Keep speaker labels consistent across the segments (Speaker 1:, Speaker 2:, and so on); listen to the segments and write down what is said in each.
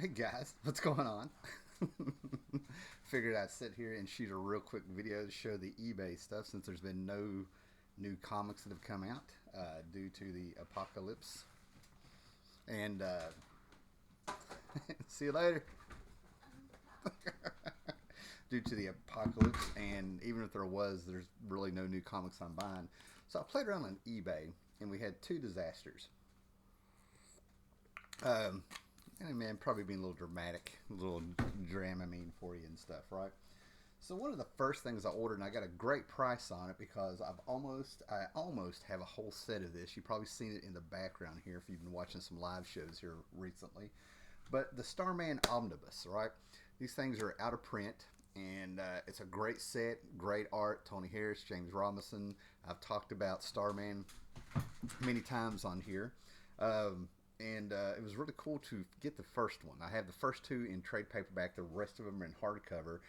Speaker 1: Hey guys, what's going on? Figured I'd sit here and shoot a real quick video to show the eBay stuff since there's been no new comics that have come out due to the apocalypse. And see you later. Due to the apocalypse, and even if there was, there's really no new comics I'm buying. So I played around on eBay, and we had two disasters. Um, and man, probably being a little dramatic, a little Dramamine for you and stuff, right? So one of the first things I ordered, and I got a great price on it because I almost have a whole set of this. You've probably seen it in the background here if you've been watching some live shows here recently. But the Starman omnibus, right? These things are out of print, and it's a great set, great art. Tony Harris, James Robinson. I've talked about Starman many times on here. And it was really cool to get the first one. I have the first two in trade paperback. The rest of them are in hardcover.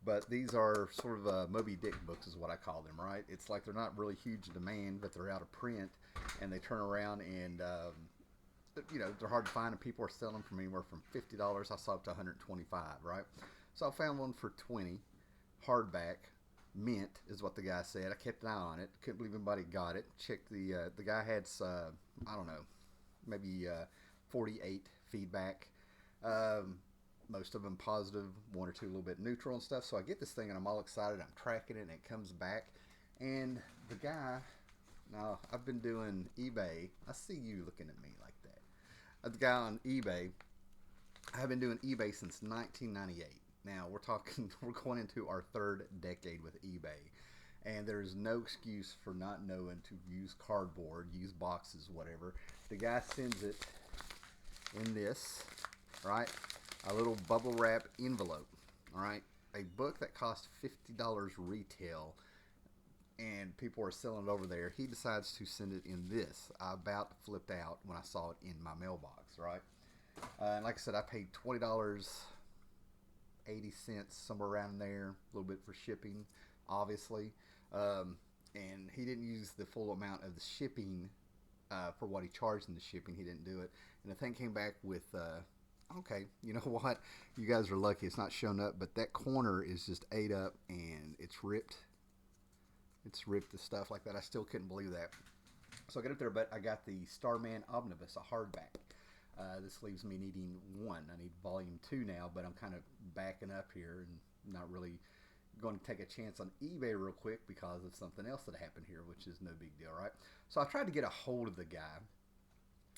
Speaker 1: But these are sort of Moby Dick books, is what I call them, right? It's like they're not really huge demand, but they're out of print, and they turn around and they're hard to find, and people are selling them from anywhere from $50. I saw up to 125, right? So I found one for 20, hardback, mint is what the guy said. I kept an eye on it. Couldn't believe anybody got it. Checked the guy had I don't know, maybe 48 feedback. Um, Most of them positive, one or two a little bit neutral and stuff. So I get this thing and I'm all excited. I'm tracking it and it comes back. And the guy, now I've been doing eBay. I see you looking at me like that. The guy on eBay, I've been doing eBay since 1998. Now we're talking, we're going into our third decade with eBay. And there's no excuse for not knowing to use cardboard, use boxes, whatever. The guy sends it in this, right? A little bubble wrap envelope, all right? A book that cost $50 retail, and people are selling it over there. He decides to send it in this. I about flipped out when I saw it in my mailbox, right? And like I said, I paid $20, 80 cents, somewhere around there, a little bit for shipping, obviously. Um, and he didn't use the full amount of the shipping for what he charged in the shipping. He didn't do it. And the thing came back with, okay, you know what? You guys are lucky it's not shown up, but that corner is just ate up and it's ripped. It's ripped the stuff like that. I still couldn't believe that. So I got up there, but I got the Starman Omnibus, a hardback. This leaves me needing one. I need volume two now, but I'm kind of backing up here and not really going to take a chance on eBay real quick because of something else that happened here, which is no big deal, right? So I tried to get a hold of the guy,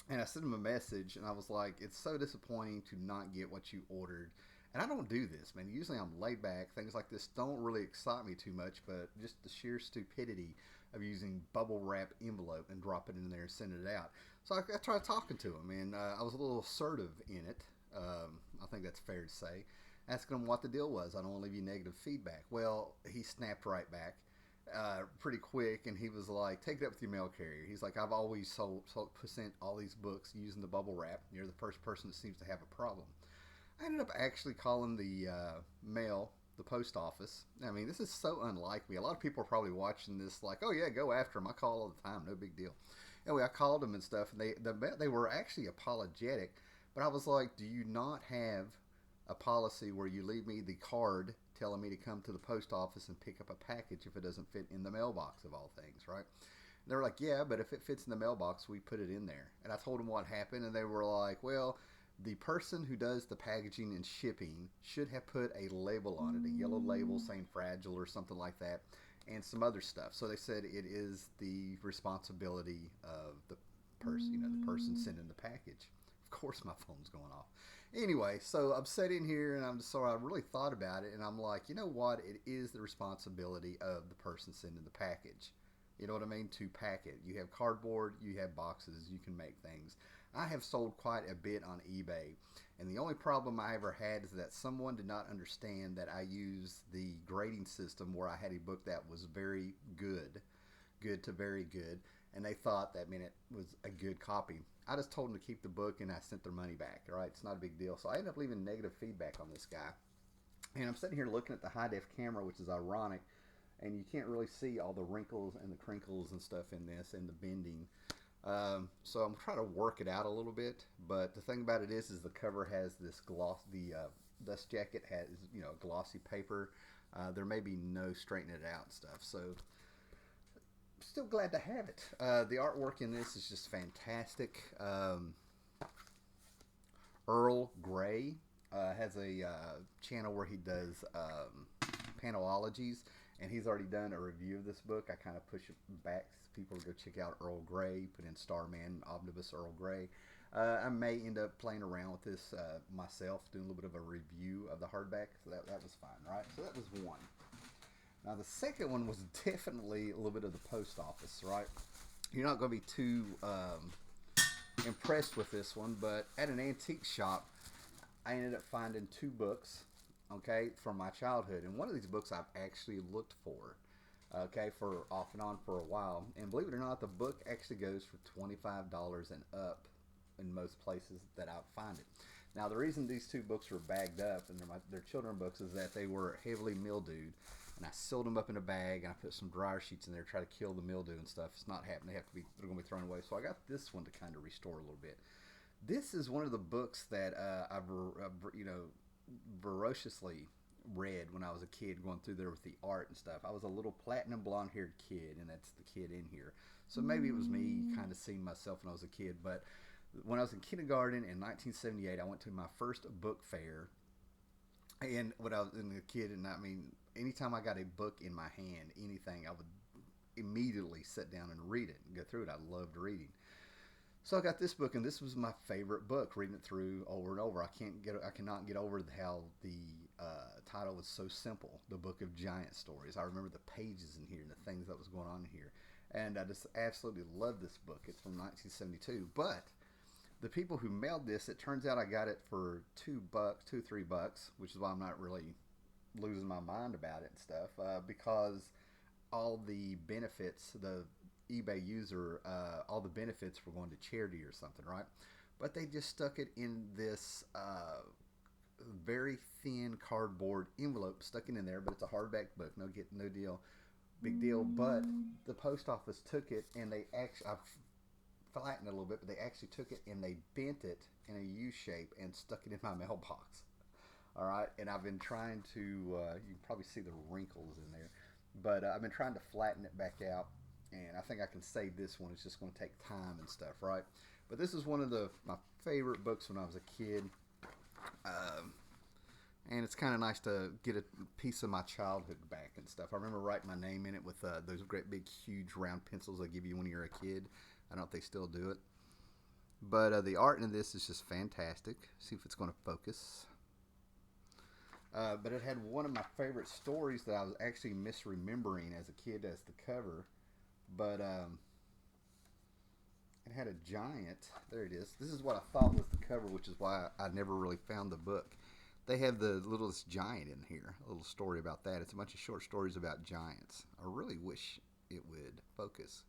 Speaker 1: and I sent him a message, and I was like, it's so disappointing to not get what you ordered. And I don't do this, man. Usually I'm laid back. Things like this don't really excite me too much, but just the sheer stupidity of using bubble wrap envelope and dropping it in there and sending it out. So I tried talking to him, and I was a little assertive in it. I think that's fair to say. Asking him what the deal was. I don't want to leave you negative feedback. Well, he snapped right back pretty quick, and he was like, take it up with your mail carrier. He's like, I've always sent all these books using the bubble wrap. You're the first person that seems to have a problem. I ended up actually calling the the post office. I mean, this is so unlike me. A lot of people are probably watching this like, oh yeah, go after them. I call all the time, no big deal. Anyway, I called them and stuff, and they were actually apologetic. But I was like, do you not have a policy where you leave me the card telling me to come to the post office and pick up a package if it doesn't fit in the mailbox of all things, right? And they were like, yeah, but if it fits in the mailbox, we put it in there. And I told them what happened, and they were like, well, the person who does the packaging and shipping should have put a label on it, a yellow label saying fragile or something like that, and some other stuff. So they said it is the responsibility of the person, the person sending the package. Of course, my phone's going off. Anyway, so I'm sitting here and I really thought about it, and I'm like, you know what? It is the responsibility of the person sending the package. You know what I mean? To pack it. You have cardboard, you have boxes, you can make things. I have sold quite a bit on eBay, and the only problem I ever had is that someone did not understand that I use the grading system where I had a book that was very good, good to very good, and they thought that meant it was a good copy. I just told them to keep the book, and I sent their money back. All right, it's not a big deal. So I ended up leaving negative feedback on this guy, and I'm sitting here looking at the high def camera, which is ironic, and you can't really see all the wrinkles and the crinkles and stuff in this and the bending. So I'm trying to work it out a little bit. But the thing about it is the cover has this gloss. The dust jacket has glossy paper. There may be no straightening it out and stuff. So still glad to have it. The artwork in this is just fantastic. Earl Grey has a channel where he does panelologies, and he's already done a review of this book. I kind of push it back so people to go check out Earl Grey, put in Starman, omnibus Earl Grey. I may end up playing around with this myself, doing a little bit of a review of the hardback. So that was fine, right? So that was one. Now the second one was definitely a little bit of the post office, right? You're not going to be too impressed with this one, but at an antique shop, I ended up finding two books, okay, from my childhood. And one of these books I've actually looked for, okay, for off and on for a while. And believe it or not, the book actually goes for $25 and up in most places that I find it. Now, the reason these two books were bagged up, and they're children books, is that they were heavily mildewed. And I sealed them up in a bag, and I put some dryer sheets in there to try to kill the mildew and stuff. It's not happening. They're going to be thrown away. So I got this one to kind of restore a little bit. This is one of the books that I've voraciously read when I was a kid, going through there with the art and stuff. I was a little platinum blonde-haired kid, and that's the kid in here. So maybe it was me kind of seeing myself when I was a kid. But when I was in kindergarten in 1978, I went to my first book fair. And when I was a kid, and I mean, anytime I got a book in my hand, anything, I would immediately sit down and read it and go through it. I loved reading. So I got this book, and this was my favorite book, reading it through over and over. I cannot get over how the title was so simple, The Book of Giant Stories. I remember the pages in here and the things that was going on in here. And I just absolutely love this book. It's from 1972. But the people who mailed this, it turns out I got it for $3, which is why I'm not really losing my mind about it and stuff, because all the benefits, the eBay user, all the benefits were going to charity or something, right? But they just stuck it in this very thin cardboard envelope, stuck it in there, but it's a hardback book, no deal, big deal. But the post office took it, and they actually, I've flattened it a little bit, but they actually took it and they bent it in a U shape and stuck it in my mailbox. All right, and I've been trying to, you can probably see the wrinkles in there, but I've been trying to flatten it back out, and I think I can save this one. It's just going to take time and stuff, right? But this is one of my favorite books when I was a kid, and it's kind of nice to get a piece of my childhood back and stuff. I remember writing my name in it with those great big huge round pencils they give you when you're a kid. I don't know if they still do it, but the art in this is just fantastic. See if it's going to focus. But it had one of my favorite stories that I was actually misremembering as a kid as the cover. But it had a giant. There it is. This is what I thought was the cover, which is why I never really found the book. They have the littlest giant in here. A little story about that. It's a bunch of short stories about giants. I really wish it would focus.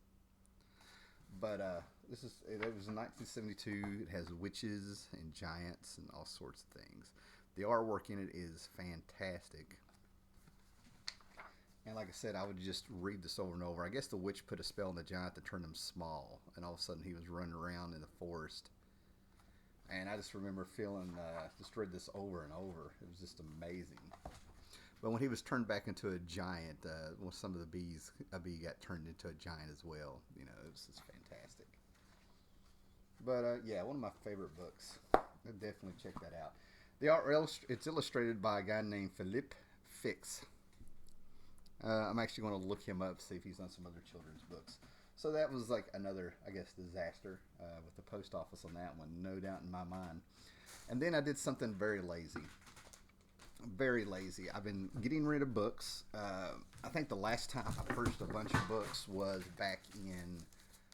Speaker 1: But it was in 1972. It has witches and giants and all sorts of things. The artwork in it is fantastic. And like I said, I would just read this over and over. I guess the witch put a spell on the giant to turn him small, and all of a sudden he was running around in the forest. And I just remember just read this over and over. It was just amazing. But when he was turned back into a giant, some of a bee got turned into a giant as well. You know, it was just fantastic. But yeah, one of my favorite books. I'll definitely check that out. The art, it's illustrated by a guy named Philippe Fix. I'm actually going to look him up, see if he's done some other children's books. So that was like another, I guess, disaster with the post office on that one, no doubt in my mind. And then I did something very lazy. Very lazy. I've been getting rid of books. I think the last time I purchased a bunch of books was back in,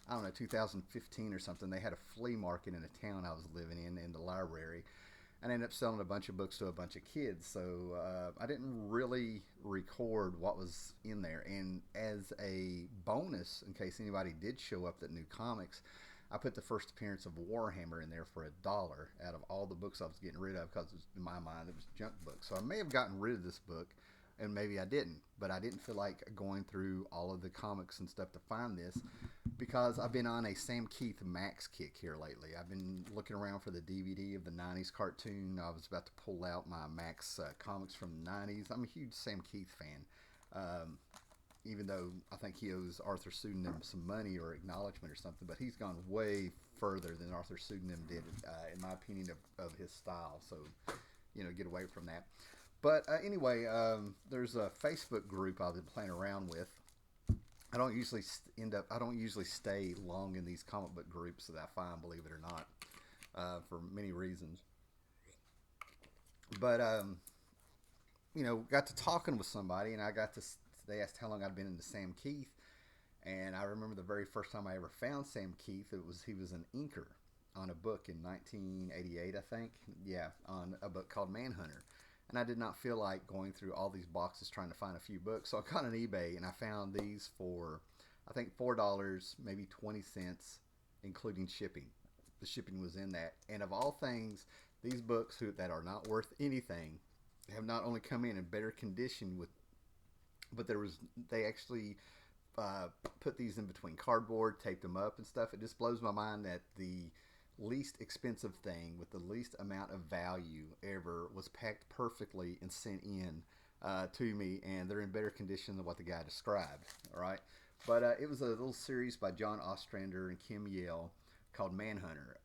Speaker 1: I don't know, 2015 or something. They had a flea market in a town I was living in the library. And I ended up selling a bunch of books to a bunch of kids. So I didn't really record what was in there. And as a bonus, in case anybody did show up that knew comics, I put the first appearance of Warhammer in there for $1 out of all the books I was getting rid of, because in my mind it was junk books. So I may have gotten rid of this book, and maybe I didn't, but I didn't feel like going through all of the comics and stuff to find this because I've been on a Sam Keith Max kick here lately. I've been looking around for the DVD of the 90s cartoon. I was about to pull out my Max comics from the 90s. I'm a huge Sam Keith fan. Even though I think he owes Arthur Pseudonym some money or acknowledgement or something, but he's gone way further than Arthur Pseudonym did, in my opinion, of his style. So, get away from that. But anyway, there's a Facebook group I've been playing around with. I don't usually stay long in these comic book groups that I find, believe it or not, for many reasons. But got to talking with somebody, and they asked how long I'd been into Sam Keith, and I remember the very first time I ever found Sam Keith, he was an inker on a book in 1988, I think. Yeah, on a book called Manhunter. And I did not feel like going through all these boxes trying to find a few books. So I got on eBay and I found these for, I think, $4, maybe 20 cents, including shipping. The shipping was in that. And of all things, these books that are not worth anything have not only come in better condition but they actually put these in between cardboard, taped them up and stuff. It just blows my mind that the least expensive thing with the least amount of value ever was packed perfectly and sent in to me, and they're in better condition than what the guy described. All right, but it was a little series by John Ostrander and Kim Yale called Manhunter.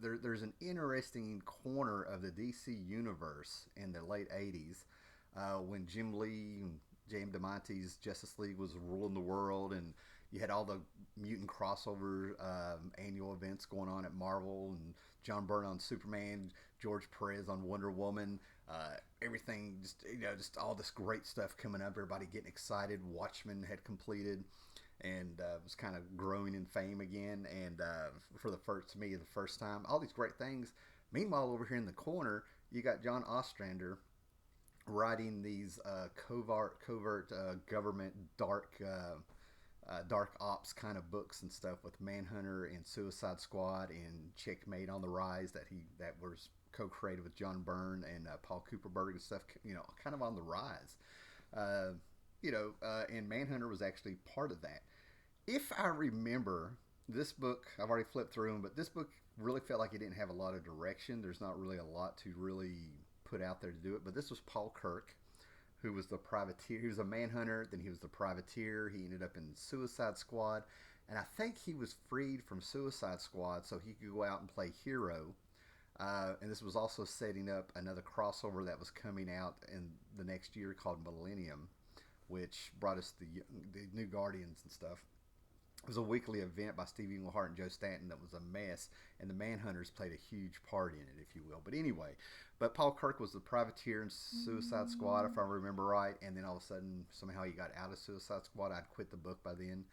Speaker 1: There's an interesting corner of the DC universe in the late 80s when Jim Lee and James DeMonte's Justice League was ruling the world, and you had all the mutant crossover annual events going on at Marvel, and John Byrne on Superman, George Perez on Wonder Woman, everything, just all this great stuff coming up, everybody getting excited. Watchmen had completed and was kind of growing in fame again, and to me, the first time, all these great things. Meanwhile, over here in the corner, you got John Ostrander writing these covert government dark ops kind of books and stuff with Manhunter and Suicide Squad and Checkmate on the Rise that was co-created with John Byrne and Paul Cooperberg and stuff, kind of on the rise. And Manhunter was actually part of that. If I remember, this book, I've already flipped through them, but this book really felt like it didn't have a lot of direction. There's not really a lot to really put out there to do it, but this was Paul Kirk, who was the privateer. He was a manhunter, then he was the privateer. He ended up in Suicide Squad, and I think he was freed from Suicide Squad so he could go out and play hero. And this was also setting up another crossover that was coming out in the next year called Millennium, which brought us the new Guardians and stuff. It was a weekly event by Steve Englehart and Joe Stanton that was a mess, and the Manhunters played a huge part in it, if you will. But anyway, Paul Kirk was the privateer in Suicide Squad, if I remember right, and then all of a sudden, somehow he got out of Suicide Squad. I'd quit the book by then,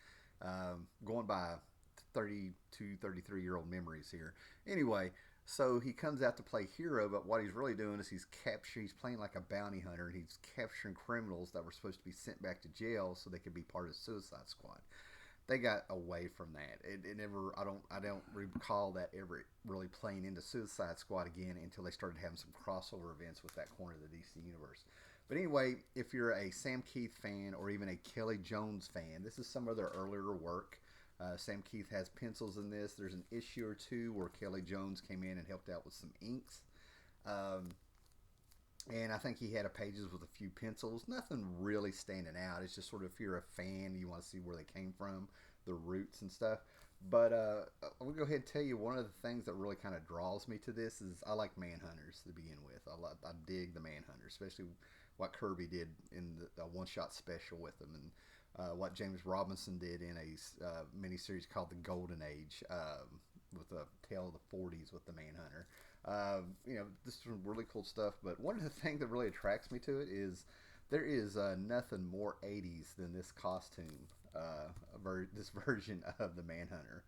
Speaker 1: going by 32, 33-year-old memories here. Anyway, so he comes out to play hero, but what he's really doing is he's playing like a bounty hunter, and he's capturing criminals that were supposed to be sent back to jail so they could be part of Suicide Squad. They got away from that. It never. I don't recall that ever really playing into Suicide Squad again until they started having some crossover events with that corner of the DC universe. But anyway, if you're a Sam Keith fan or even a Kelly Jones fan, this is some of their earlier work. Sam Keith has pencils in this. There's an issue or two where Kelly Jones came in and helped out with some inks. And I think he had pages with a few pencils. Nothing really standing out. It's just sort of if you're a fan, you want to see where they came from, the roots and stuff. But I'll go ahead and tell you one of the things that really kind of draws me to this is I like Manhunters to begin with. I dig the Manhunters, especially what Kirby did in the one-shot special with them, and what James Robinson did in a miniseries called The Golden Age with a tale of the 40s with the Manhunter. This is some really cool stuff, but one of the things that really attracts me to it is there is nothing more 80s than this costume, this version of the Manhunter.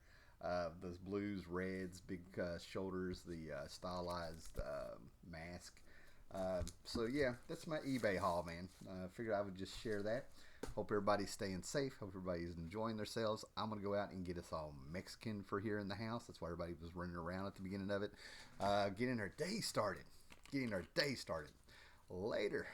Speaker 1: Those blues, reds, big shoulders, the stylized mask. So yeah, that's my eBay haul, man. Figured I would just share that. Hope everybody's staying safe. Hope everybody's enjoying themselves. I'm going to go out and get us all Mexican for here in the house. That's why everybody was running around at the beginning of it. Getting our day started. Later.